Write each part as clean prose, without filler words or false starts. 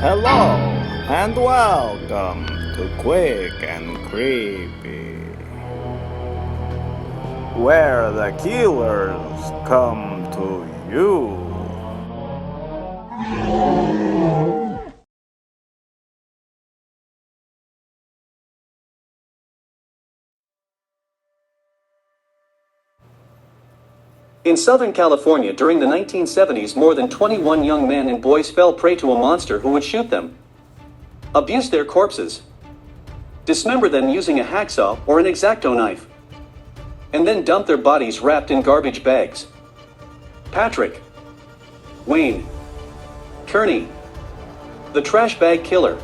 Hello and welcome to Quick and Creepy, where the killers come to you. In Southern California during the 1970s, more than 21 young men and boys fell prey to a monster who would shoot them, abuse their corpses, dismember them using a hacksaw or an X-Acto knife, and then dump their bodies wrapped in garbage bags. Patrick Wayne Kearney, the trash bag killer.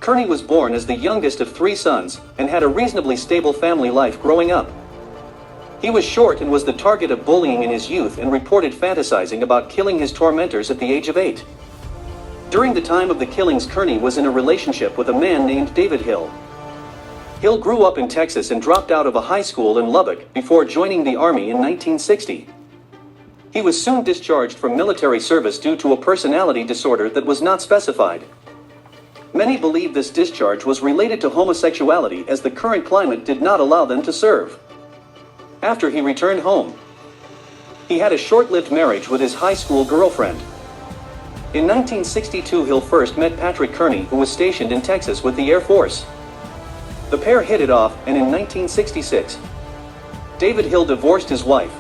Kearney was born as the youngest of 3 sons and had a reasonably stable family life growing up. He was short and was the target of bullying in his youth and reported fantasizing about killing his tormentors at the age of 8. During the time of the killings, Kearney was in a relationship with a man named David Hill. Hill grew up in Texas and dropped out of a high school in Lubbock before joining the Army in 1960. He was soon discharged from military service due to a personality disorder that was not specified. Many believe this discharge was related to homosexuality, as the current climate did not allow them to serve. After he returned home, he had a short-lived marriage with his high school girlfriend. In 1962, Hill first met Patrick Kearney, who was stationed in Texas with the Air Force. The pair hit it off, and in 1966, David Hill divorced his wife.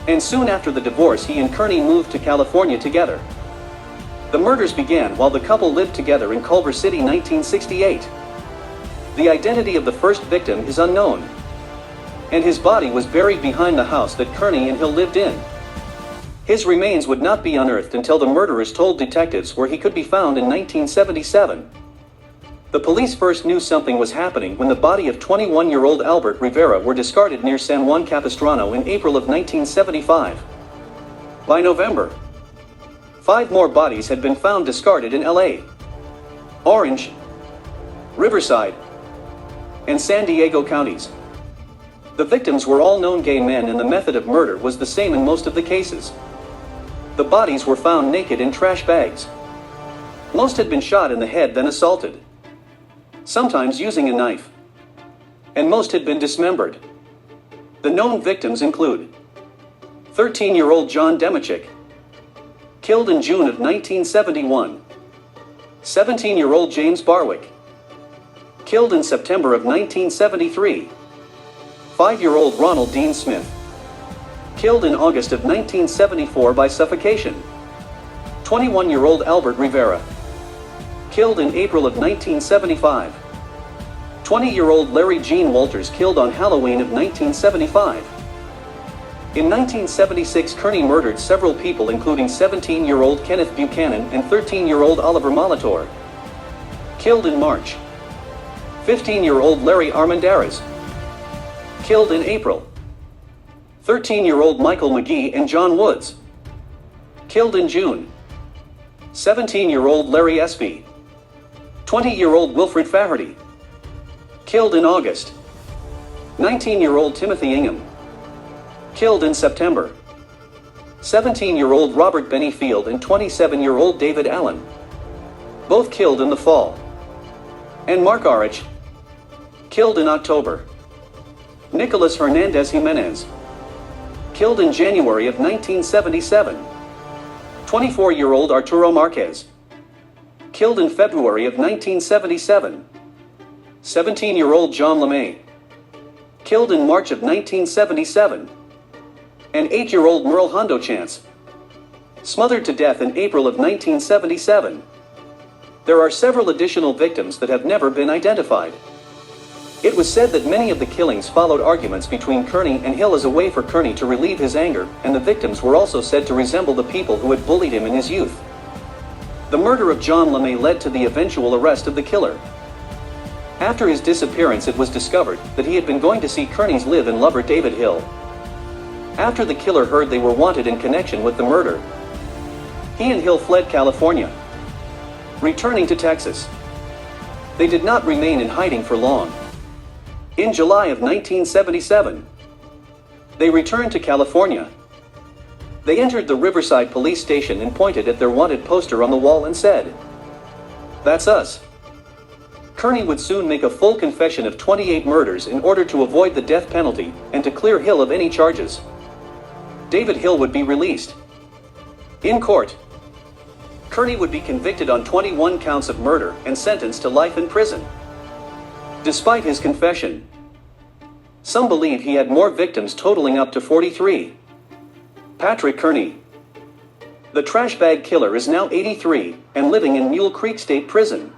And soon after the divorce, he and Kearney moved to California together. The murders began while the couple lived together in Culver City, 1968. The identity of the first victim is unknown, and his body was buried behind the house that Kearney and Hill lived in. His remains would not be unearthed until the murderers told detectives where he could be found in 1977. The police first knew something was happening when the body of 21-year-old Albert Rivera were discarded near San Juan Capistrano in April of 1975. By November, 5 more bodies had been found discarded in LA, Orange, Riverside, and San Diego counties. The victims were all known gay men, and the method of murder was the same in most of the cases. The bodies were found naked in trash bags. Most had been shot in the head, then assaulted, sometimes using a knife, and most had been dismembered. The known victims include 13-year-old John Demachik, killed in June of 1971, 17-year-old James Barwick, killed in September of 1973, 5-year-old Ronald Dean Smith, killed in August of 1974 by suffocation, 21-year-old Albert Rivera, killed in April of 1975, 20-year-old Larry Gene Walters, killed on Halloween of 1975. In 1976, Kearney murdered several people, including 17-year-old Kenneth Buchanan and 13-year-old Oliver Molitor. Killed in March, 15-year-old Larry Armendariz. Killed in April, 13-year-old Michael McGee and John Woods. Killed in June, 17-year-old Larry Espy. 20-year-old Wilfred Faherty. Killed in August, 19-year-old Timothy Ingham. Killed in September, 17-year-old Robert Benny Field and 27-year-old David Allen. Both killed in the fall. And Mark Arich, killed in October. Nicolas Hernandez Jimenez, killed in January of 1977. 24-year-old Arturo Marquez, killed in February of 1977. 17-year-old John LeMay, killed in March of 1977. And 8-year-old Merle Hondo Chance, smothered to death in April of 1977. There are several additional victims that have never been identified. It was said that many of the killings followed arguments between Kearney and Hill as a way for Kearney to relieve his anger, and the victims were also said to resemble the people who had bullied him in his youth. The murder of John LeMay led to the eventual arrest of the killer. After his disappearance, it was discovered that he had been going to see Kearney's live-in lover David Hill. After the killer heard they were wanted in connection with the murder, he and Hill fled California, returning to Texas. They did not remain in hiding for long. In July of 1977, they returned to California. They entered the Riverside police station and pointed at their wanted poster on the wall and said, "That's us." Kearney would soon make a full confession of 28 murders in order to avoid the death penalty and to clear Hill of any charges. David Hill would be released. In court, Kearney would be convicted on 21 counts of murder and sentenced to life in prison. Despite his confession, some believe he had more victims, totaling up to 43. Patrick Kearney, the trash bag killer, is now 83 and living in Mule Creek State Prison.